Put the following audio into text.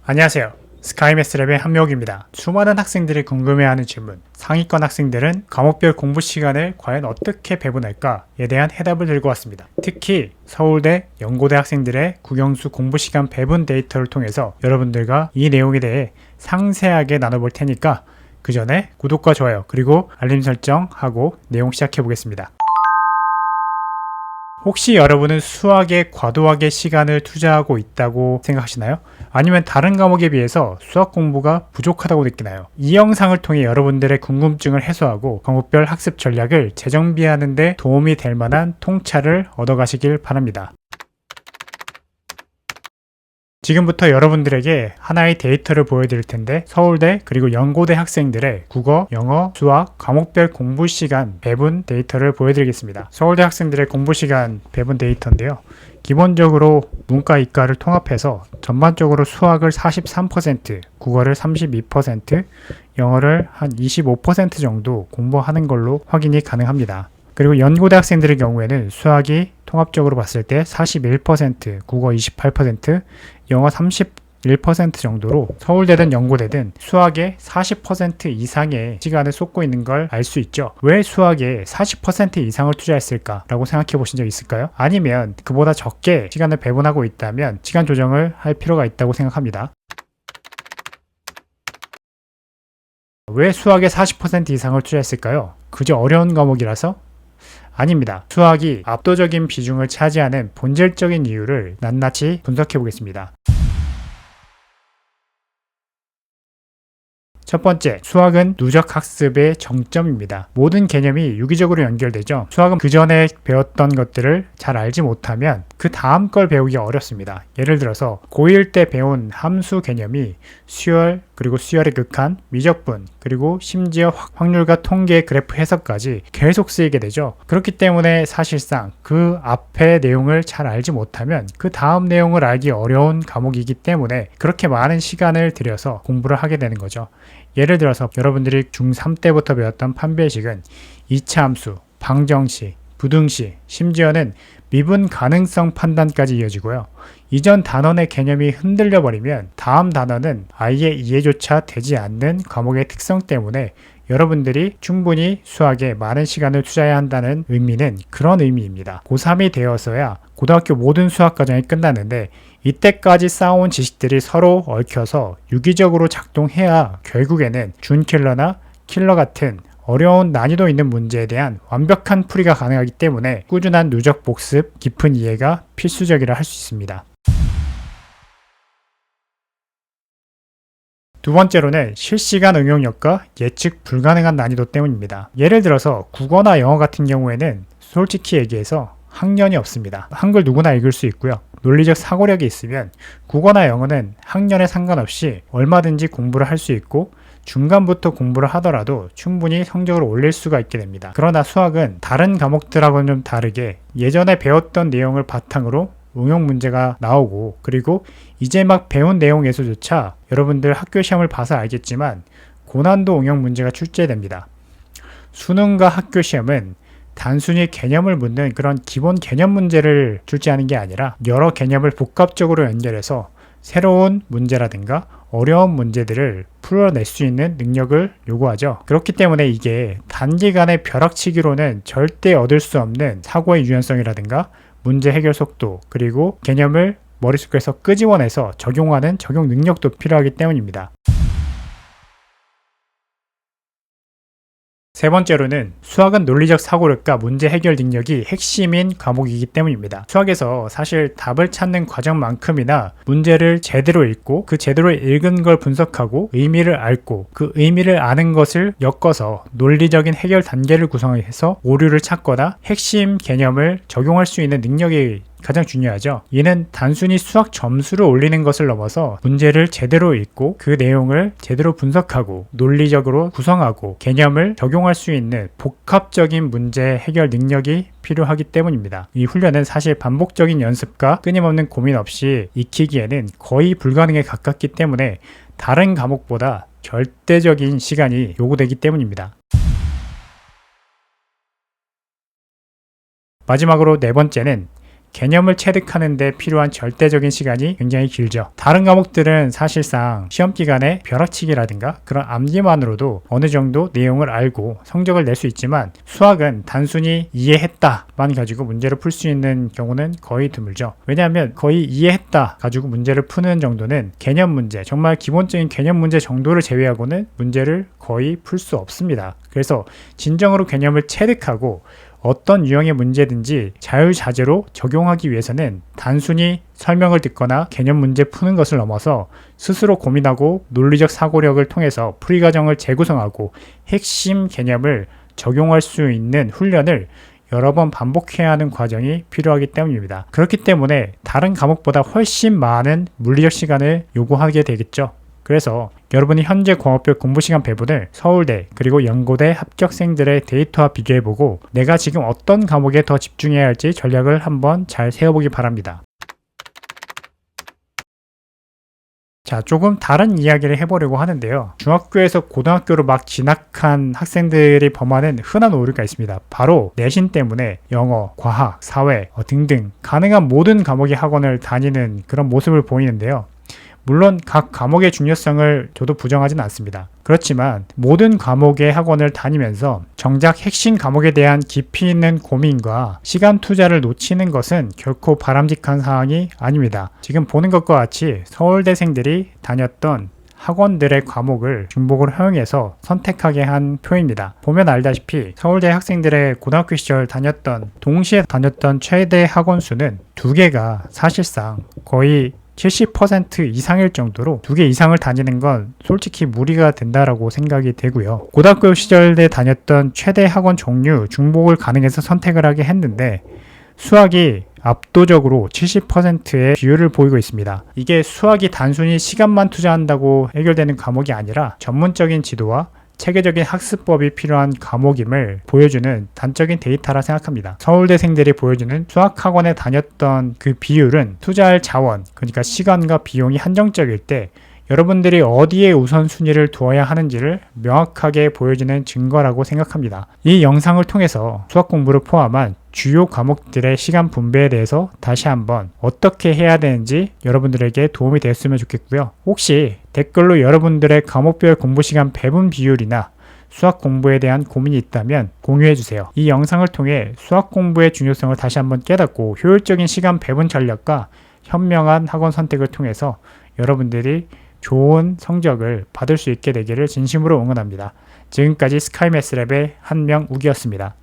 안녕하세요. 스카이매스랩의 한명욱입니다. 수많은 학생들이 궁금해하는 질문, 상위권 학생들은 과목별 공부 시간을 과연 어떻게 배분할까에 대한 해답을 들고 왔습니다. 특히 서울대, 연고대 학생들의 국영수 공부 시간 배분 데이터를 통해서 여러분들과 이 내용에 대해 상세하게 나눠볼 테니까 그 전에 구독과 좋아요 그리고 알림 설정하고 내용 시작해 보겠습니다. 혹시 여러분은 수학에 과도하게 시간을 투자하고 있다고 생각하시나요? 아니면 다른 과목에 비해서 수학 공부가 부족하다고 느끼나요? 이 영상을 통해 여러분들의 궁금증을 해소하고 과목별 학습 전략을 재정비하는 데 도움이 될 만한 통찰을 얻어가시길 바랍니다. 지금부터 여러분들에게 하나의 데이터를 보여드릴 텐데 서울대 그리고 연고대 학생들의 국어, 영어, 수학, 과목별 공부 시간 배분 데이터를 보여드리겠습니다. 서울대 학생들의 공부 시간 배분 데이터인데요. 기본적으로 문과, 이과를 통합해서 전반적으로 수학을 43%, 국어를 32%, 영어를 한 25% 정도 공부하는 걸로 확인이 가능합니다. 그리고 연고대 학생들의 경우에는 수학이 통합적으로 봤을 때 41%, 국어 28%, 영어 31% 정도로 서울대든 연고대든 수학에 40% 이상의 시간을 쏟고 있는 걸 알 수 있죠. 왜 수학에 40% 이상을 투자했을까라고 생각해 보신 적 있을까요? 아니면 그보다 적게 시간을 배분하고 있다면 시간 조정을 할 필요가 있다고 생각합니다. 왜 수학에 40% 이상을 투자했을까요? 그저 어려운 과목이라서? 아닙니다. 수학이 압도적인 비중을 차지하는 본질적인 이유를 낱낱이 분석해 보겠습니다. 첫 번째, 수학은 누적 학습의 정점입니다. 모든 개념이 유기적으로 연결되죠. 수학은 그 전에 배웠던 것들을 잘 알지 못하면 그 다음 걸 배우기 어렵습니다. 예를 들어서 고1 때 배운 함수 개념이 수열, 그리고 수열의 극한, 미적분, 그리고 심지어 확률과 통계 그래프 해석까지 계속 쓰이게 되죠. 그렇기 때문에 사실상 그 앞의 내용을 잘 알지 못하면 그 다음 내용을 알기 어려운 과목이기 때문에 그렇게 많은 시간을 들여서 공부를 하게 되는 거죠. 예를 들어서 여러분들이 중3 때부터 배웠던 판별식은 2차 함수, 방정식, 부등식, 심지어는 미분 가능성 판단까지 이어지고요. 이전 단원의 개념이 흔들려 버리면 다음 단원은 아예 이해조차 되지 않는 과목의 특성 때문에 여러분들이 충분히 수학에 많은 시간을 투자해야 한다는 의미는 그런 의미입니다. 고3이 되어서야 고등학교 모든 수학 과정이 끝났는데 이때까지 쌓아온 지식들이 서로 얽혀서 유기적으로 작동해야 결국에는 준킬러나 킬러 같은 어려운 난이도 있는 문제에 대한 완벽한 풀이가 가능하기 때문에 꾸준한 누적 복습, 깊은 이해가 필수적이라 할 수 있습니다. 두 번째로는 실시간 응용력과 예측 불가능한 난이도 때문입니다. 예를 들어서 국어나 영어 같은 경우에는 솔직히 얘기해서 학년이 없습니다. 한글 누구나 읽을 수 있고요. 논리적 사고력이 있으면 국어나 영어는 학년에 상관없이 얼마든지 공부를 할 수 있고 중간부터 공부를 하더라도 충분히 성적을 올릴 수가 있게 됩니다. 그러나 수학은 다른 과목들하고는 좀 다르게 예전에 배웠던 내용을 바탕으로 응용 문제가 나오고 그리고 이제 막 배운 내용에서조차 여러분들 학교 시험을 봐서 알겠지만 고난도 응용 문제가 출제됩니다. 수능과 학교 시험은 단순히 개념을 묻는 그런 기본 개념 문제를 출제하는 게 아니라 여러 개념을 복합적으로 연결해서 새로운 문제라든가 어려운 문제들을 풀어낼 수 있는 능력을 요구하죠. 그렇기 때문에 이게 단기간에 벼락치기로는 절대 얻을 수 없는 사고의 유연성이라든가 문제 해결 속도 그리고 개념을 머릿속에서 끄집어내서 적용하는 적용 능력도 필요하기 때문입니다. 세 번째로는 수학은 논리적 사고력과 문제 해결 능력이 핵심인 과목이기 때문입니다. 수학에서 사실 답을 찾는 과정만큼이나 문제를 제대로 읽고 그 제대로 읽은 걸 분석하고 의미를 알고 그 의미를 아는 것을 엮어서 논리적인 해결 단계를 구성해서 오류를 찾거나 핵심 개념을 적용할 수 있는 능력이 가장 중요하죠. 이는 단순히 수학 점수를 올리는 것을 넘어서 문제를 제대로 읽고 그 내용을 제대로 분석하고 논리적으로 구성하고 개념을 적용할 수 있는 복합적인 문제 해결 능력이 필요하기 때문입니다. 이 훈련은 사실 반복적인 연습과 끊임없는 고민 없이 익히기에는 거의 불가능에 가깝기 때문에 다른 과목보다 절대적인 시간이 요구되기 때문입니다. 마지막으로 네 번째는 개념을 체득하는 데 필요한 절대적인 시간이 굉장히 길죠. 다른 과목들은 사실상 시험 기간에 벼락치기라든가 그런 암기만으로도 어느 정도 내용을 알고 성적을 낼 수 있지만 수학은 단순히 이해했다만 가지고 문제를 풀 수 있는 경우는 거의 드물죠. 왜냐하면 거의 이해했다 가지고 문제를 푸는 정도는 개념 문제, 정말 기본적인 개념 문제 정도를 제외하고는 문제를 거의 풀 수 없습니다. 그래서 진정으로 개념을 체득하고 어떤 유형의 문제든지 자유자재로 적용하기 위해서는 단순히 설명을 듣거나 개념 문제 푸는 것을 넘어서 스스로 고민하고 논리적 사고력을 통해서 풀이 과정을 재구성하고 핵심 개념을 적용할 수 있는 훈련을 여러 번 반복해야 하는 과정이 필요하기 때문입니다. 그렇기 때문에 다른 과목보다 훨씬 많은 물리적 시간을 요구하게 되겠죠. 그래서 여러분이 현재 공업별 공부시간 배분을 서울대 그리고 연고대 합격생들의 데이터와 비교해보고 내가 지금 어떤 과목에 더 집중해야 할지 전략을 한번 잘 세워보기 바랍니다. 자, 조금 다른 이야기를 해보려고 하는데요. 중학교에서 고등학교로 막 진학한 학생들이 범하는 흔한 오류가 있습니다. 바로 내신 때문에 영어, 과학, 사회 등등 가능한 모든 과목의 학원을 다니는 그런 모습을 보이는데요. 물론 각 과목의 중요성을 저도 부정하진 않습니다. 그렇지만 모든 과목의 학원을 다니면서 정작 핵심 과목에 대한 깊이 있는 고민과 시간 투자를 놓치는 것은 결코 바람직한 사항이 아닙니다. 지금 보는 것과 같이 서울대생들이 다녔던 학원들의 과목을 중복으로 허용해서 선택하게 한 표입니다. 보면 알다시피 서울대 학생들의 고등학교 시절 동시에 다녔던 최대 학원 수는 2개가 사실상 거의 70% 이상일 정도로 2개 이상을 다니는 건 솔직히 무리가 된다라고 생각이 되고요. 고등학교 시절에 다녔던 최대 학원 종류 중복을 가능해서 선택을 하게 했는데 수학이 압도적으로 70%의 비율을 보이고 있습니다. 이게 수학이 단순히 시간만 투자한다고 해결되는 과목이 아니라 전문적인 지도와 체계적인 학습법이 필요한 과목임을 보여주는 단적인 데이터라 생각합니다. 서울대생들이 보여주는 수학학원에 다녔던 그 비율은 투자할 자원, 그러니까 시간과 비용이 한정적일 때 여러분들이 어디에 우선순위를 두어야 하는지를 명확하게 보여주는 증거라고 생각합니다. 이 영상을 통해서 수학 공부를 포함한 주요 과목들의 시간 분배에 대해서 다시 한번 어떻게 해야 되는지 여러분들에게 도움이 됐으면 좋겠고요. 혹시 댓글로 여러분들의 과목별 공부 시간 배분 비율이나 수학 공부에 대한 고민이 있다면 공유해주세요. 이 영상을 통해 수학 공부의 중요성을 다시 한번 깨닫고 효율적인 시간 배분 전략과 현명한 학원 선택을 통해서 여러분들이 좋은 성적을 받을 수 있게 되기를 진심으로 응원합니다. 지금까지 스카이매스랩의 한명욱이었습니다.